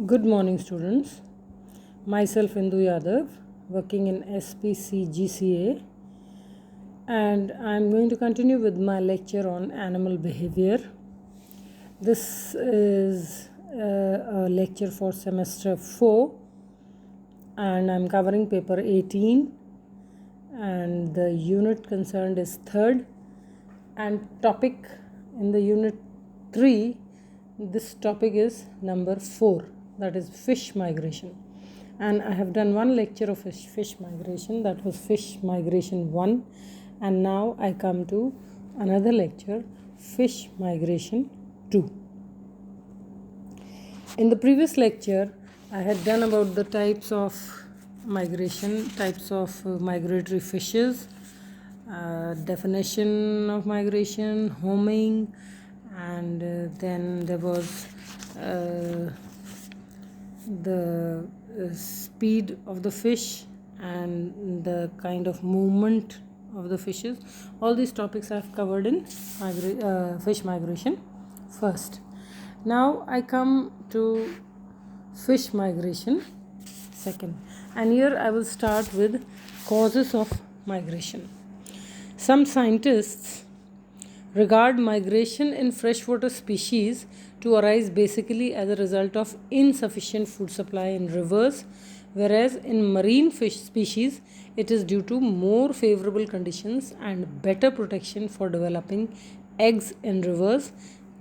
Good morning, students. Myself Indu Yadav, working in SPCGCA, and I'm going to continue with my lecture on animal behavior. This is a lecture for semester 4, and I'm covering paper 18, and the unit concerned is third, and topic in the unit 3. This topic is number 4, that is fish migration. And I have done one lecture of fish migration, that was fish migration 1, and now I come to another lecture, fish migration 2. In the previous lecture, I had done about the types of migration, types of migratory fishes, definition of migration, homing, and then there was the speed of the fish and the kind of movement of the fishes. All these topics I have covered in fish migration first. Now I come to fish migration second, and here I will start with causes of migration. Some scientists regard migration in freshwater species to arise basically as a result of insufficient food supply in rivers, whereas in marine fish species it is due to more favorable conditions and better protection for developing eggs in rivers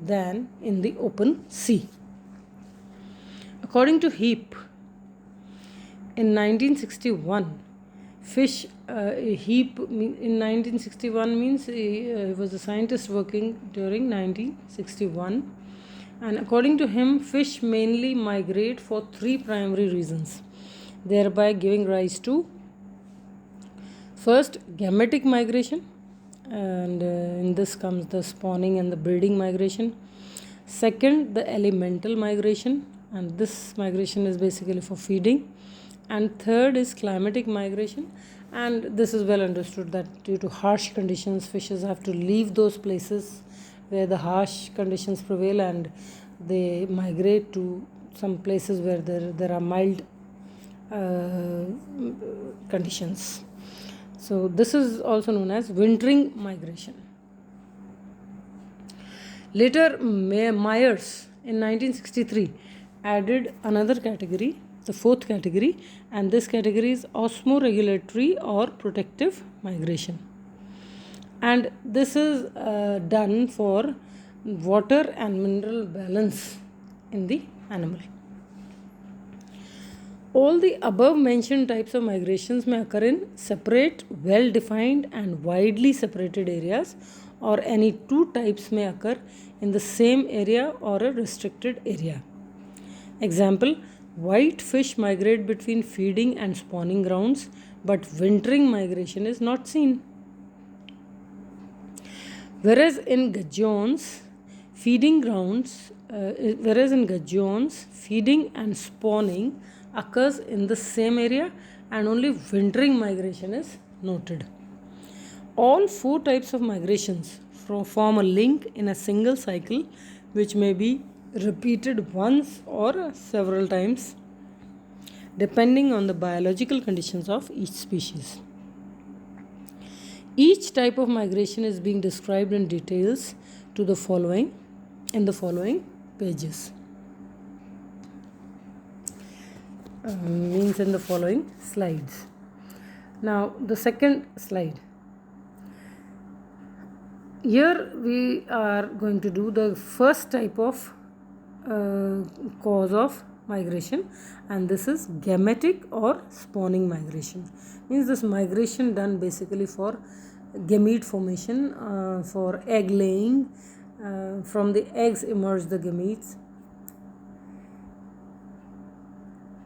than in the open sea. According to Heap, in 1961, Heap in 1961 means he was a scientist working during 1961, and according to him, fish mainly migrate for 3 primary reasons, thereby giving rise to first gametic migration, and in this comes the spawning and the breeding migration. Second, the elemental migration, and this migration is basically for feeding. And third is climatic migration, and this is well understood that due to harsh conditions, fishes have to leave those places where the harsh conditions prevail, and they migrate to some places where there are mild conditions. So this is also known as wintering migration. Later, Myers in 1963 added another category, the fourth category, and this category is osmoregulatory or protective migration, and this is done for water and mineral balance in the animal. All the above mentioned types of migrations may occur in separate, well defined and widely separated areas, or any two types may occur in the same area or a restricted area. Example, white fish migrate between feeding and spawning grounds, but wintering migration is not seen. Whereas in gudgeons, feeding and spawning occurs in the same area, and only wintering migration is noted. All 4 types of migrations form a link in a single cycle, which may be repeated once or several times depending on the biological conditions of each species. Each type of migration is being described in details in the following pages. In the following slides. Now the second slide. Here we are going to do the first type of cause of migration, and this is gametic or spawning migration. Means this migration done basically for gamete formation, for egg laying. From the eggs emerge the gametes.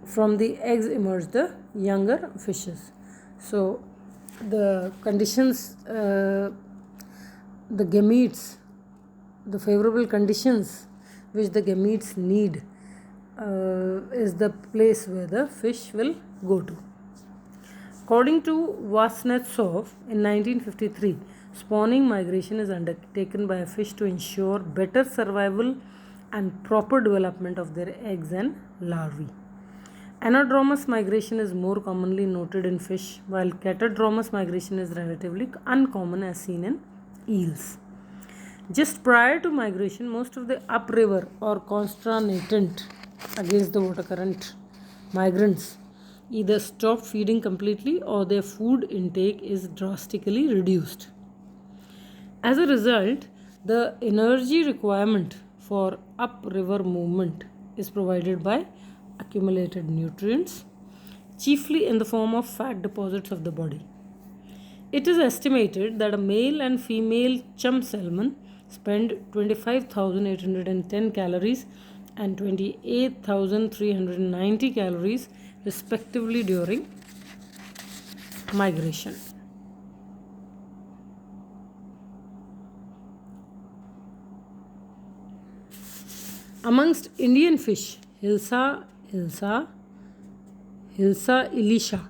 From the eggs emerge the younger fishes. So the conditions, the gametes, the favorable conditions which the gametes need is the place where the fish will go to. According to Vasnetsov in 1953, spawning migration is undertaken by a fish to ensure better survival and proper development of their eggs and larvae. Anadromous migration is more commonly noted in fish, while catadromous migration is relatively uncommon as seen in eels. Just prior to migration, most of the upriver or constraignant against the water current migrants either stop feeding completely or their food intake is drastically reduced. As a result, the energy requirement for upriver movement is provided by accumulated nutrients, chiefly in the form of fat deposits of the body. It is estimated that a male and female chum salmon spend 25,810 calories and 28,390 calories respectively during migration. Amongst Indian fish, Hilsa ilisha,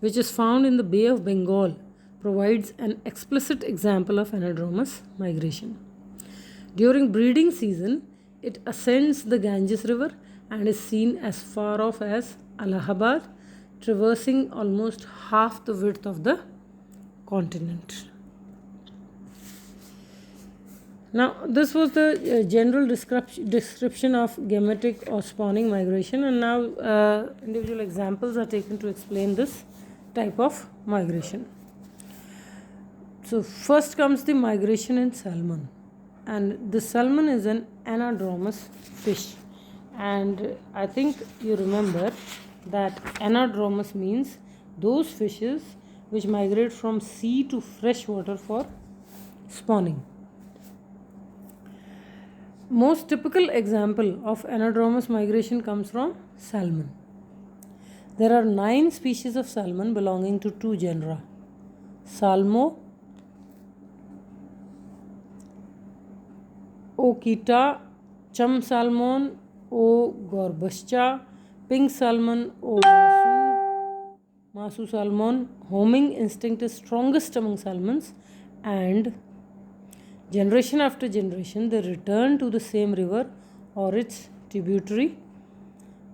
which is found in the Bay of Bengal, provides an explicit example of anadromous migration. During breeding season, it ascends the Ganges River and is seen as far off as Allahabad, traversing almost half the width of the continent. Now, this was the general description of gametic or spawning migration, and now individual examples are taken to explain this type of migration. So, first comes the migration in salmon, and the salmon is an anadromous fish, and I think you remember that anadromous means those fishes which migrate from sea to fresh water for spawning. Most typical example of anadromous migration comes from salmon. There are 9 species of salmon belonging to 2 genera: Salmo, Okita, chum salmon, O. gorbuscha, pink salmon, O. masu salmon. Homing instinct is strongest among salmons, and generation after generation they return to the same river or its tributary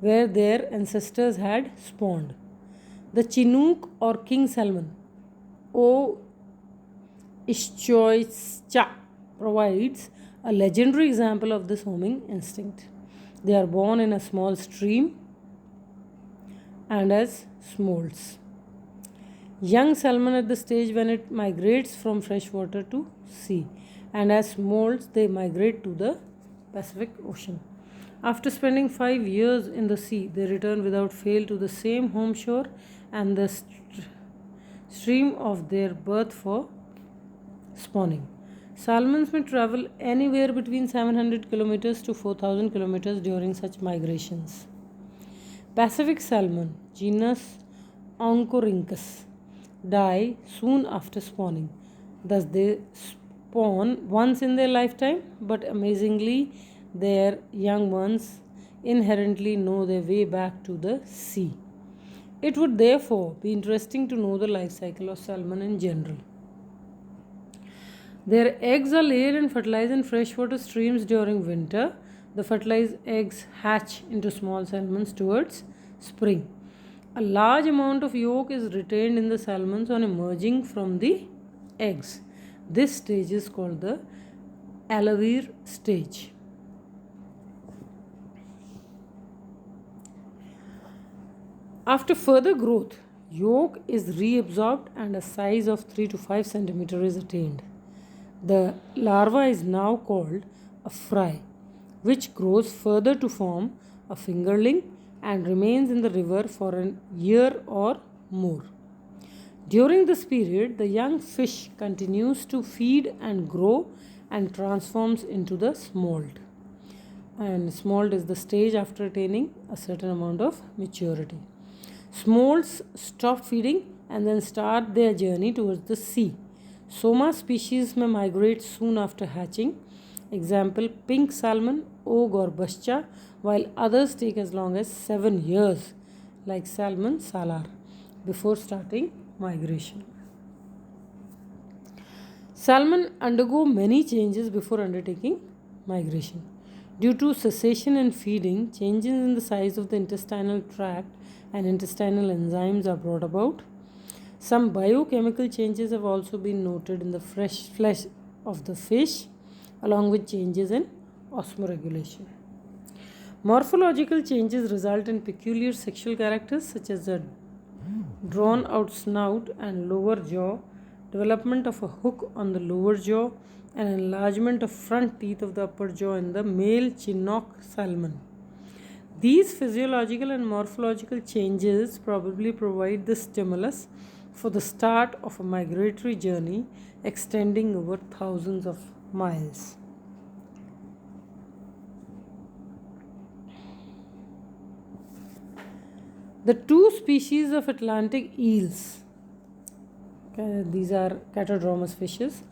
where their ancestors had spawned. The Chinook or king salmon, O. ischioischa, provides a legendary example of this homing instinct. They are born in a small stream and as smolts. Young salmon at the stage when it migrates from fresh water to sea, and as smolts they migrate to the Pacific Ocean. After spending 5 years in the sea, they return without fail to the same home shore and the stream of their birth for spawning. Salmons may travel anywhere between 700 kilometers to 4,000 kilometers during such migrations. Pacific salmon, genus Oncorhynchus, die soon after spawning. Thus, they spawn once in their lifetime, but amazingly, their young ones inherently know their way back to the sea. It would therefore be interesting to know the life cycle of salmon in general. Their eggs are laid and fertilized in freshwater streams during winter. The fertilized eggs hatch into small salmons towards spring. A large amount of yolk is retained in the salmons on emerging from the eggs. This stage is called the alevere stage. After further growth, yolk is reabsorbed and a size of 3 to 5 centimeters is attained. The larva is now called a fry, which grows further to form a fingerling and remains in the river for a year or more. During this period, the young fish continues to feed and grow and transforms into the smolt. And smolt is the stage after attaining a certain amount of maturity. Smolts stop feeding and then start their journey towards the sea. Soma species may migrate soon after hatching. Example, pink salmon, O. gorbuscha, while others take as long as 7 years, like salmon salar, before starting migration. Salmon undergo many changes before undertaking migration. Due to cessation in feeding, changes in the size of the intestinal tract and intestinal enzymes are brought about. Some biochemical changes have also been noted in the fresh flesh of the fish, along with changes in osmoregulation. Morphological changes result in peculiar sexual characters such as a drawn out snout and lower jaw, development of a hook on the lower jaw, and enlargement of front teeth of the upper jaw in the male Chinook salmon. These physiological and morphological changes probably provide the stimulus for the start of a migratory journey extending over thousands of miles. The two species of Atlantic eels, these are catadromous fishes,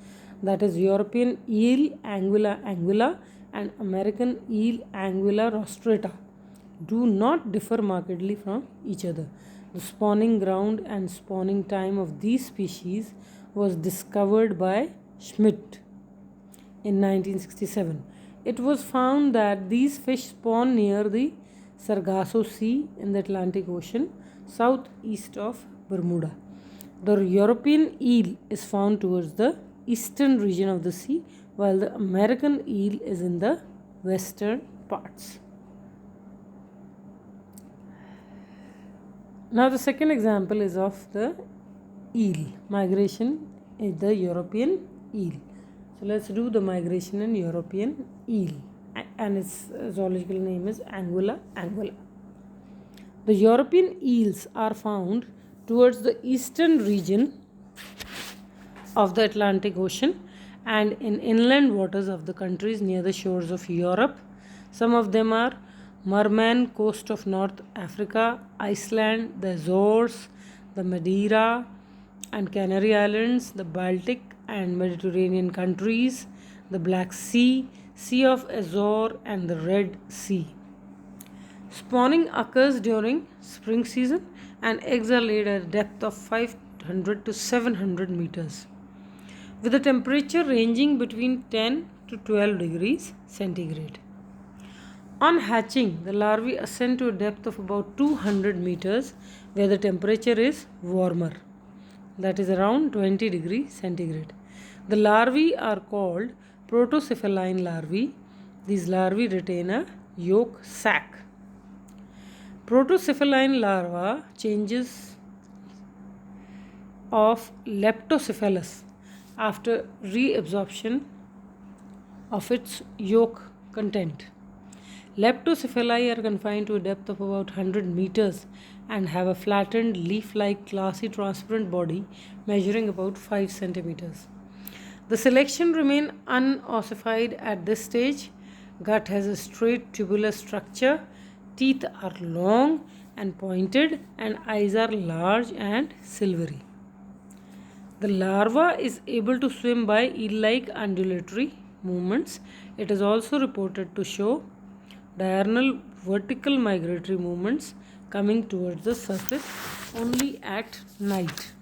that is European eel Anguilla anguilla and American eel Anguilla rostrata, do not differ markedly from each other. The spawning ground and spawning time of these species was discovered by Schmidt in 1967. It was found that these fish spawn near the Sargasso Sea in the Atlantic Ocean, southeast of Bermuda. The European eel is found towards the eastern region of the sea, while the American eel is in the western parts. Now the second example is of the eel, migration in the European eel. So let's do the migration in European eel, and its zoological name is Anguilla anguilla. The European eels are found towards the eastern region of the Atlantic Ocean and in inland waters of the countries near the shores of Europe. Some of them are Murman coast of North Africa, Iceland, the Azores, the Madeira and Canary Islands, the Baltic and Mediterranean countries, the Black Sea, Sea of Azores and the Red Sea. Spawning occurs during spring season and eggs are laid at a depth of 500 to 700 meters with a temperature ranging between 10 to 12 degrees centigrade. On hatching, the larvae ascend to a depth of about 200 meters where the temperature is warmer, that is around 20 degrees centigrade. The larvae are called protocephaline larvae. These larvae retain a yolk sac. Protocephaline larva changes of leptocephalus after reabsorption of its yolk content. Leptocephali are confined to a depth of about 100 meters and have a flattened leaf-like glassy transparent body measuring about 5 centimeters. The selection remain unossified at this stage. Gut has a straight tubular structure, teeth are long and pointed, and eyes are large and silvery. The larva is able to swim by eel-like undulatory movements. It is also reported to show diurnal vertical migratory movements coming towards the surface only at night.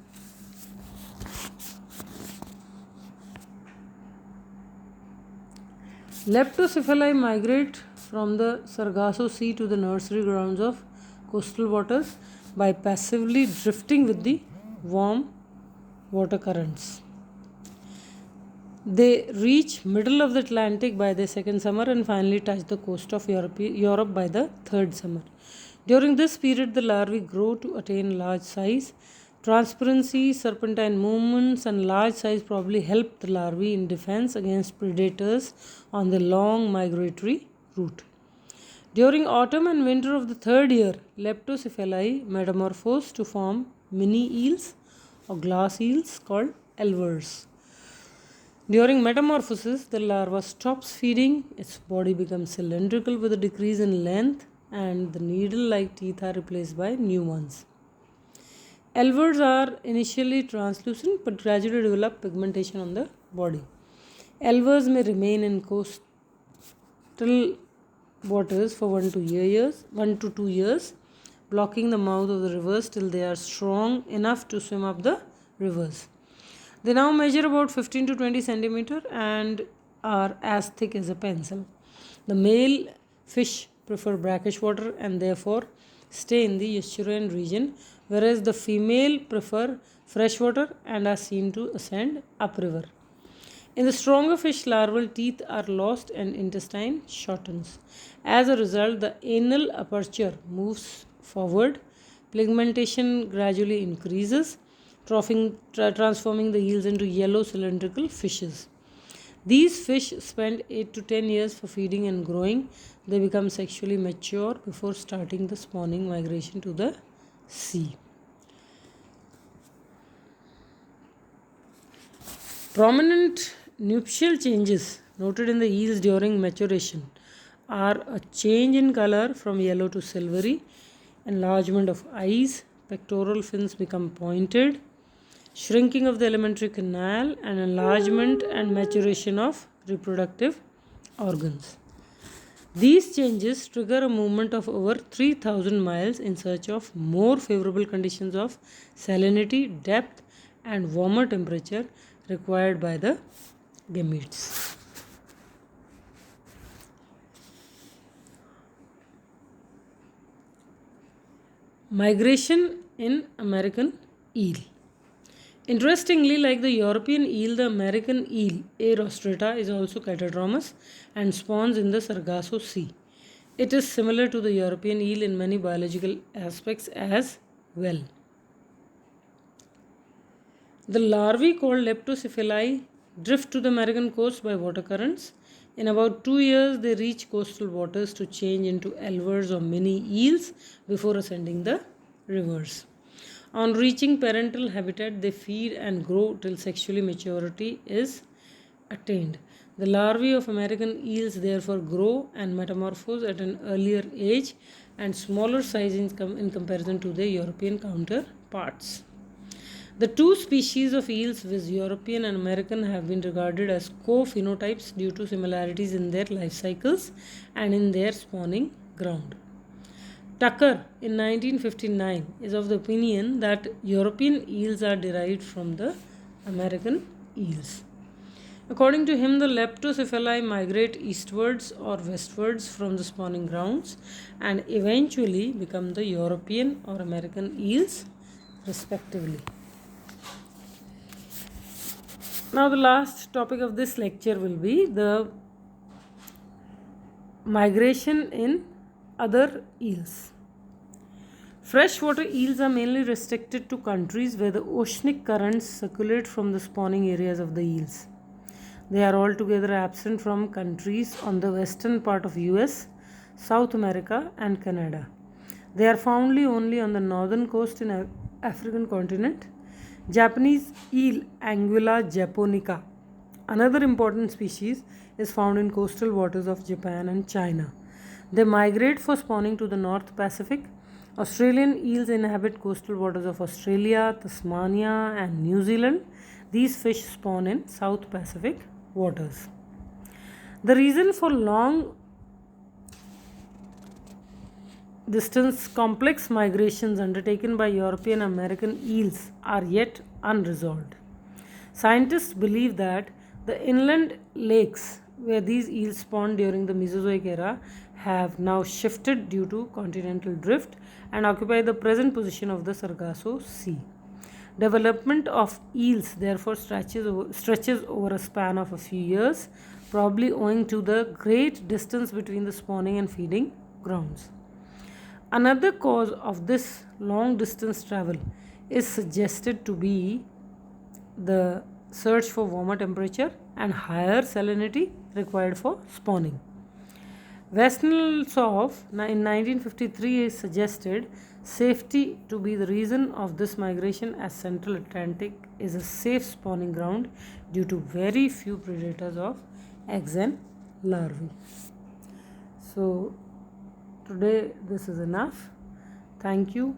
Leptocephali migrate from the Sargasso Sea to the nursery grounds of coastal waters by passively drifting with the warm water currents. They reach middle of the Atlantic by the second summer and finally touch the coast of Europe by the third summer. During this period, the larvae grow to attain large size. Transparency, serpentine movements, and large size probably help the larvae in defense against predators on the long migratory route. During autumn and winter of the third year, leptocephali metamorphose to form mini eels or glass eels called elvers. During metamorphosis, the larva stops feeding, its body becomes cylindrical with a decrease in length, and the needle-like teeth are replaced by new ones. Elvers are initially translucent but gradually develop pigmentation on the body. Elvers may remain in coastal waters for 1 to 2 years, blocking the mouth of the rivers till they are strong enough to swim up the rivers. They now measure about 15 to 20 centimeter and are as thick as a pencil. The male fish prefer brackish water and therefore stay in the estuarine region, whereas the female prefer fresh water and are seen to ascend upriver. In the stronger fish, larval teeth are lost and intestine shortens. As a result, the anal aperture moves forward, pigmentation gradually increases, transforming the eels into yellow cylindrical fishes. These fish spend 8 to 10 years for feeding and growing. They become sexually mature before starting the spawning migration to the sea. Prominent nuptial changes noted in the eels during maturation are a change in color from yellow to silvery, enlargement of eyes, pectoral fins become pointed, shrinking of the alimentary canal, and enlargement and maturation of reproductive organs. These changes trigger a movement of over 3000 miles in search of more favorable conditions of salinity, depth, and warmer temperature required by the gametes. Migration in American eel. Interestingly, like the European eel, the American eel, A. rostrata, is also catadromous and spawns in the Sargasso Sea. It is similar to the European eel in many biological aspects as well. The larvae called leptocephali drift to the American coast by water currents. In about 2 years, they reach coastal waters to change into elvers or mini eels before ascending the rivers. On reaching parental habitat, they feed and grow till sexually maturity is attained. The larvae of American eels therefore grow and metamorphose at an earlier age and smaller size in comparison to their European counterparts. The two species of eels, viz. European and American, have been regarded as co-phenotypes due to similarities in their life cycles and in their spawning ground. Tucker in 1959 is of the opinion that European eels are derived from the American eels. According to him, the leptocephali migrate eastwards or westwards from the spawning grounds and eventually become the European or American eels, respectively. Now, the last topic of this lecture will be the migration in other eels. Freshwater eels are mainly restricted to countries where the oceanic currents circulate from the spawning areas of the eels. They are altogether absent from countries on the western part of US, South America and Canada. They are found only on the northern coast in African continent. Japanese eel Anguilla japonica, another important species, is found in coastal waters of Japan and China. They migrate for spawning to the North Pacific. Australian eels inhabit coastal waters of Australia, Tasmania, and New Zealand. These fish spawn in South Pacific waters. The reason for long distance complex migrations undertaken by European American eels are yet unresolved. Scientists believe that the inland lakes where these eels spawned during the Mesozoic era have now shifted due to continental drift and occupy the present position of the Sargasso Sea. Development of eels therefore stretches over a span of a few years, probably owing to the great distance between the spawning and feeding grounds. Another cause of this long distance travel is suggested to be the search for warmer temperature and higher salinity required for spawning. Vesnelsov in 1953 suggested safety to be the reason of this migration, as Central Atlantic is a safe spawning ground due to very few predators of eggs and larvae. So today this is enough. Thank you.